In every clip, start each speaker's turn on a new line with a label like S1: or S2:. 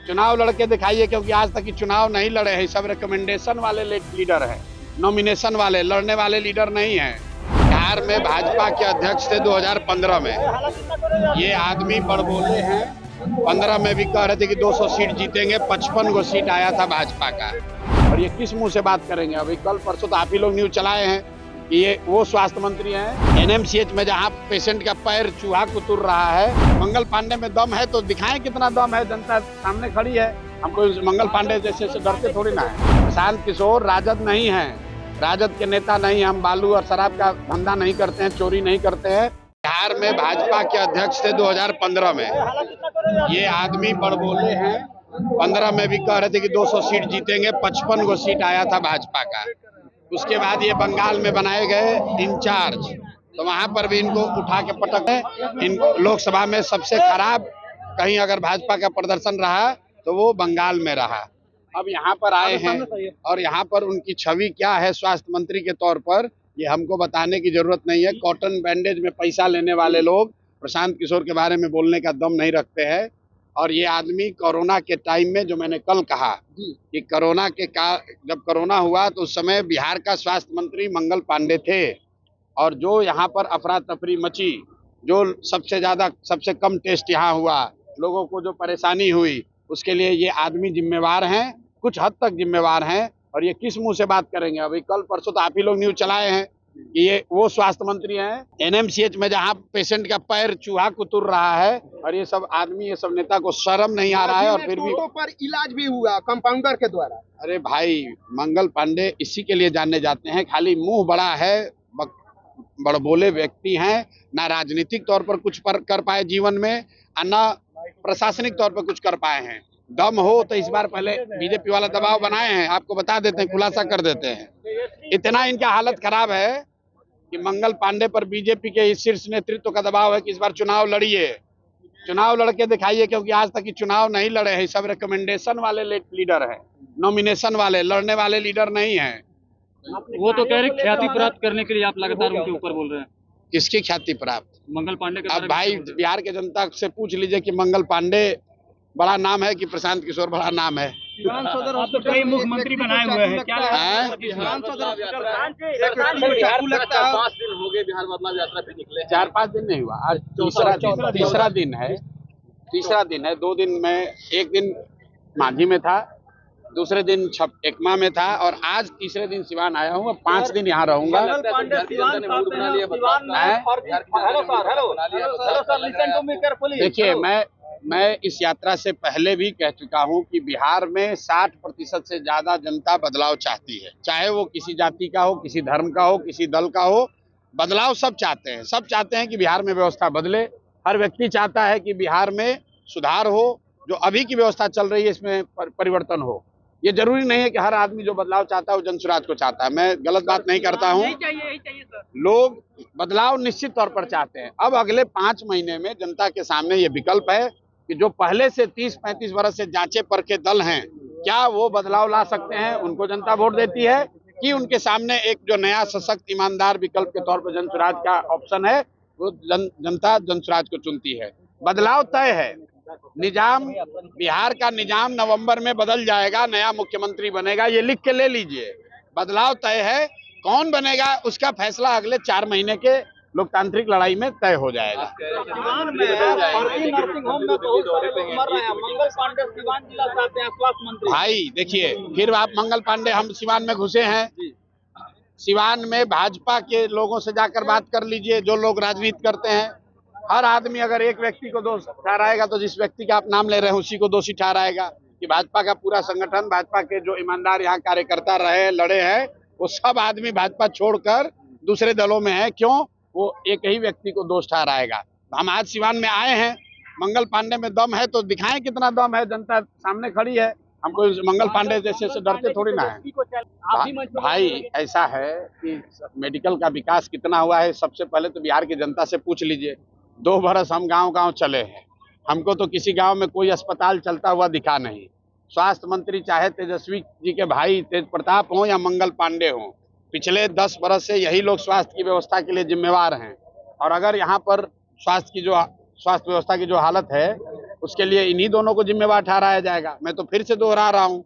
S1: चुनाव लड़के दिखाइए, क्योंकि आज तक की चुनाव नहीं लड़े हैं। सब रिकमेंडेशन वाले लीडर हैं, नॉमिनेशन वाले, लड़ने वाले लीडर नहीं हैं। बिहार में भाजपा के अध्यक्ष थे 2015 में। ये आदमी बड़बोले हैं। 15 में भी कह रहे थे कि 200 सीट जीतेंगे, 55 गो सीट आया था भाजपा का। और ये किस मुंह से बात करेंगे? अभी कल परसों तो आप ही लोग न्यूज चलाए हैं कि ये वो स्वास्थ्य मंत्री हैं। एनएमसीएच में जहां पेशेंट का पैर चूहा कुतुर रहा है, मंगल पांडे में दम है तो दिखाएं कितना दम है। जनता सामने खड़ी है, हमको मंगल पांडे जैसे से डरते थोड़ी ना है। प्रशांत किशोर राजद नहीं है, राजद के नेता नहीं। हम बालू और शराब का धंधा नहीं करते हैं, चोरी नहीं करते हैं। बिहार में भाजपा के अध्यक्ष थे 2015 में। ये आदमी बड़बोले हैं। 15 में भी कह रहे थे कि 200 सीट जीतेंगे, 55 गो सीट आया था भाजपा का। उसके बाद ये बंगाल में बनाए गए इंचार्ज, तो वहां पर भी इनको उठा के पटक है। इन लोकसभा में सबसे खराब कहीं अगर भाजपा का प्रदर्शन रहा तो वो बंगाल में रहा। अब यहाँ पर आए हैं और यहाँ पर उनकी छवि क्या है स्वास्थ्य मंत्री के तौर पर, ये हमको बताने की जरूरत नहीं है। कॉटन बैंडेज में पैसा लेने वाले लोग प्रशांत किशोर के बारे में बोलने का दम नहीं रखते हैं। और ये आदमी कोरोना के टाइम में, जो मैंने कल कहा कि कोरोना के जब कोरोना हुआ तो उस समय बिहार का स्वास्थ्य मंत्री मंगल पांडे थे। और जो यहाँ पर अफरा तफरी मची, जो सबसे कम टेस्ट यहाँ हुआ, लोगों को जो परेशानी हुई, उसके लिए ये आदमी जिम्मेवार हैं, कुछ हद तक जिम्मेवार हैं। और ये किस मुंह से बात करेंगे? अभी कल परसों तो आप ही लोग न्यूज चलाए हैं कि ये वो स्वास्थ्य मंत्री हैं। एनएमसीएच में जहां पेशेंट का पैर चूहा कुतुर रहा है, और ये सब आदमी, ये सब नेता को शर्म नहीं आ रहा है। और फिर भी
S2: पर इलाज भी हुआ कंपाउंडर के द्वारा।
S1: अरे भाई, मंगल पांडे इसी के लिए जाने जाते हैं, खाली मुंह बड़ा है, बड़बोले व्यक्ति हैं। ना राजनीतिक तौर पर कुछ कर पाए जीवन में, ना प्रशासनिक तौर पर कुछ कर पाए हैं। दम हो तो इस बार पहले बीजेपी वाला दबाव बनाए हैं, आपको बता देते हैं, खुलासा कर देते हैं। इतना इनका हालत खराब है कि मंगल पांडे पर बीजेपी के शीर्ष नेतृत्व का दबाव है कि इस बार चुनाव लड़िए, चुनाव लड़के दिखाइए, क्योंकि आज तक की चुनाव नहीं लड़े हैं। सब रिकमेंडेशन वाले लीडर हैं, नॉमिनेशन वाले, लड़ने वाले लीडर नहीं हैं।
S3: वो तो कह रहे ख्याति प्राप्त करने के लिए आप लगातार उनके ऊपर बोल रहे हैं।
S1: किसकी ख्याति प्राप्त?
S3: मंगल पांडे का।
S1: अब भाई बिहार के जनता से पूछ लीजिए कि मंगल पांडे बड़ा नाम है कि प्रशांत किशोर बड़ा नाम है।
S3: आप तो कई मुख्यमंत्री बनाए हुए हैं, क्या
S1: है?
S2: 5 दिन हो गए बिहार बदलाव यात्रा पे निकले।
S1: 4-5 दिन नहीं हुआ, आज तीसरा दिन है। 2 दिन में, एक दिन मांझी में था, दूसरे दिन एकमा में था, और आज तीसरे दिन सिवान आया हूँ। 5 दिन यहाँ रहूंगा। देखिए, मैं इस यात्रा से पहले भी कह चुका हूं कि बिहार में 60% से ज्यादा जनता बदलाव चाहती है। चाहे वो किसी जाति का हो, किसी धर्म का हो, किसी दल का हो, बदलाव सब चाहते हैं। सब चाहते हैं कि बिहार में व्यवस्था बदले। हर व्यक्ति चाहता है कि बिहार में सुधार हो, जो अभी की व्यवस्था चल रही है इसमें परिवर्तन हो। ये जरूरी नहीं है कि हर आदमी जो बदलाव चाहता है वो जनसुराज को चाहता है। मैं गलत बात नहीं करता हूँ। लोग बदलाव निश्चित तौर पर चाहते हैं। अब अगले 5 महीने में जनता के सामने ये विकल्प है कि जो पहले से 30-35 वर्ष से जांचे परखे दल हैं, क्या वो बदलाव ला सकते हैं? उनको जनता वोट देती है कि उनके सामने एक जो नया सशक्त ईमानदार विकल्प के तौर पर जनसुराज का ऑप्शन है, वो जनता जनसुराज को चुनती है। बदलाव तय है। निजाम, बिहार का निजाम नवंबर में बदल जाएगा, नया मुख्यमंत्री बनेगा, ये लिख के ले लीजिए। बदलाव तय है, कौन बनेगा उसका फैसला अगले 4 महीने के लोकतांत्रिक लड़ाई में तय हो जाएगा। भाई देखिए, फिर आप मंगल पांडे, हम सिवान में घुसे हैं। सिवान में भाजपा के लोगों से जाकर बात कर लीजिए, जो लोग राजनीति करते हैं। हर आदमी अगर एक व्यक्ति को दोष ठहराएगा तो जिस व्यक्ति का आप नाम ले रहे हैं उसी को दोषी ठहराएगा। कि भाजपा का पूरा संगठन, भाजपा के जो ईमानदार यहाँ कार्यकर्ता रहे, लड़े हैं, वो सब आदमी भाजपा छोड़कर दूसरे दलों में है। क्यों? वो एक ही व्यक्ति को दोष ठहराएगा। हम आज सिवान में आए हैं, मंगल पांडे में दम है तो दिखाएं कितना दम है। जनता सामने खड़ी है, हमको मंगल पांडे जैसे से डरते थोड़ी ना है। भाई ऐसा है कि मेडिकल का विकास कितना हुआ है, सबसे पहले तो बिहार की जनता से पूछ लीजिए। 2 बरस हम गांव-गांव चले हैं, हमको तो किसी गांव में कोई अस्पताल चलता हुआ दिखा नहीं। स्वास्थ्य मंत्री चाहे तेजस्वी जी के भाई तेज प्रताप हो या मंगल पांडे हो, पिछले 10 बरस से यही लोग स्वास्थ्य की व्यवस्था के लिए जिम्मेवार हैं। और अगर यहाँ पर स्वास्थ्य व्यवस्था की जो हालत है, उसके लिए इन्हीं दोनों को जिम्मेवार ठहराया जाएगा। मैं तो फिर से दोहरा रहा हूँ,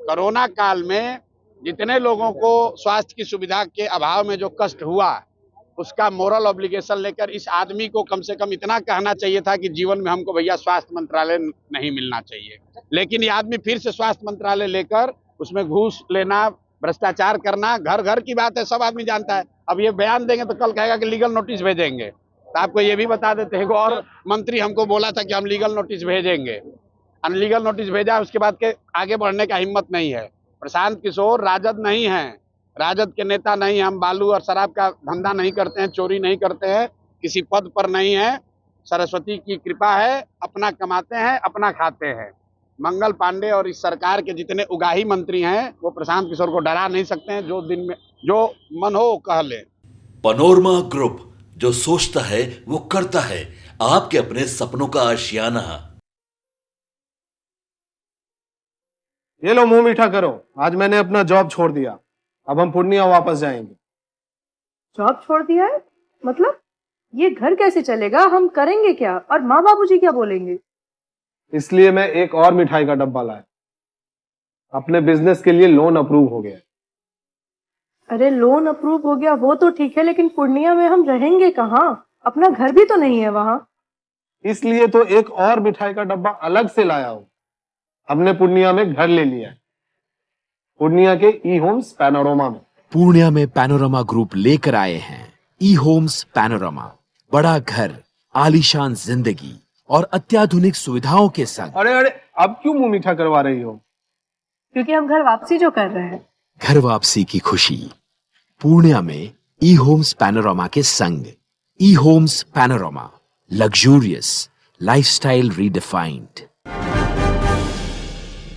S1: कोरोना काल में जितने लोगों को स्वास्थ्य की सुविधा के अभाव में जो कष्ट हुआ, उसका मोरल ऑब्लिगेशन लेकर इस आदमी को कम से कम इतना कहना चाहिए था कि जीवन में हमको भैया स्वास्थ्य मंत्रालय नहीं मिलना चाहिए। लेकिन ये आदमी फिर से स्वास्थ्य मंत्रालय लेकर उसमें घूस लेना, भ्रष्टाचार करना, घर घर की बात है, सब आदमी जानता है। अब ये बयान देंगे तो कल कहेगा कि लीगल नोटिस भेजेंगे। तो आपको ये भी बता देते हैं, और मंत्री हमको बोला था कि हम लीगल नोटिस भेजेंगे, अनलीगल नोटिस भेजा, उसके बाद के आगे बढ़ने का हिम्मत नहीं है। प्रशांत किशोर राजद नहीं है, राजद के नेता नहीं, हम बालू और शराब का धंधा नहीं करते हैं, चोरी नहीं करते हैं, किसी पद पर नहीं है, सरस्वती की कृपा है, अपना कमाते हैं, अपना खाते हैं। मंगल पांडे और इस सरकार के जितने उगाही मंत्री हैं वो प्रशांत किशोर को डरा नहीं सकते हैं। जो दिन में जो मन हो वो कह ले।
S4: पैनोरमा ग्रुप, जो सोचता है वो करता है। आपके अपने सपनों का आशियाना।
S5: ये लो मुंह मीठा करो, आज मैंने अपना जॉब छोड़ दिया, अब हम पूर्णिया वापस जाएंगे।
S6: जॉब छोड़ दिया है? मतलब ये घर कैसे चलेगा? हम करेंगे क्या? और माँ बाबूजी क्या बोलेंगे?
S5: इसलिए मैं एक और मिठाई का डब्बा लाया। अपने बिजनेस के लिए लोन अप्रूव हो गया।
S6: अरे लोन अप्रूव हो गया वो तो ठीक है, लेकिन पूर्णिया में हम रहेंगे कहाँ? अपना घर भी तो नहीं है वहां।
S5: इसलिए तो एक और मिठाई का डब्बा अलग से लाया हूं। हमने पूर्णिया में घर ले लिया है, पूर्णिया के ई होम्स पैनोरमा में।
S7: पूर्णिया में पैनोरमा ग्रुप लेकर आए हैं ई होम्स पैनोरमा। बड़ा घर, आलीशान जिंदगी और अत्याधुनिक सुविधाओं के संग।
S5: अरे अरे, अब क्यों मुंह मीठा करवा रही हो?
S6: क्योंकि हम घर वापसी जो कर रहे हैं।
S7: घर वापसी की खुशी पूर्णिया में ई होम्स पैनोरमा के संग। E homes panorama, luxurious lifestyle redefined.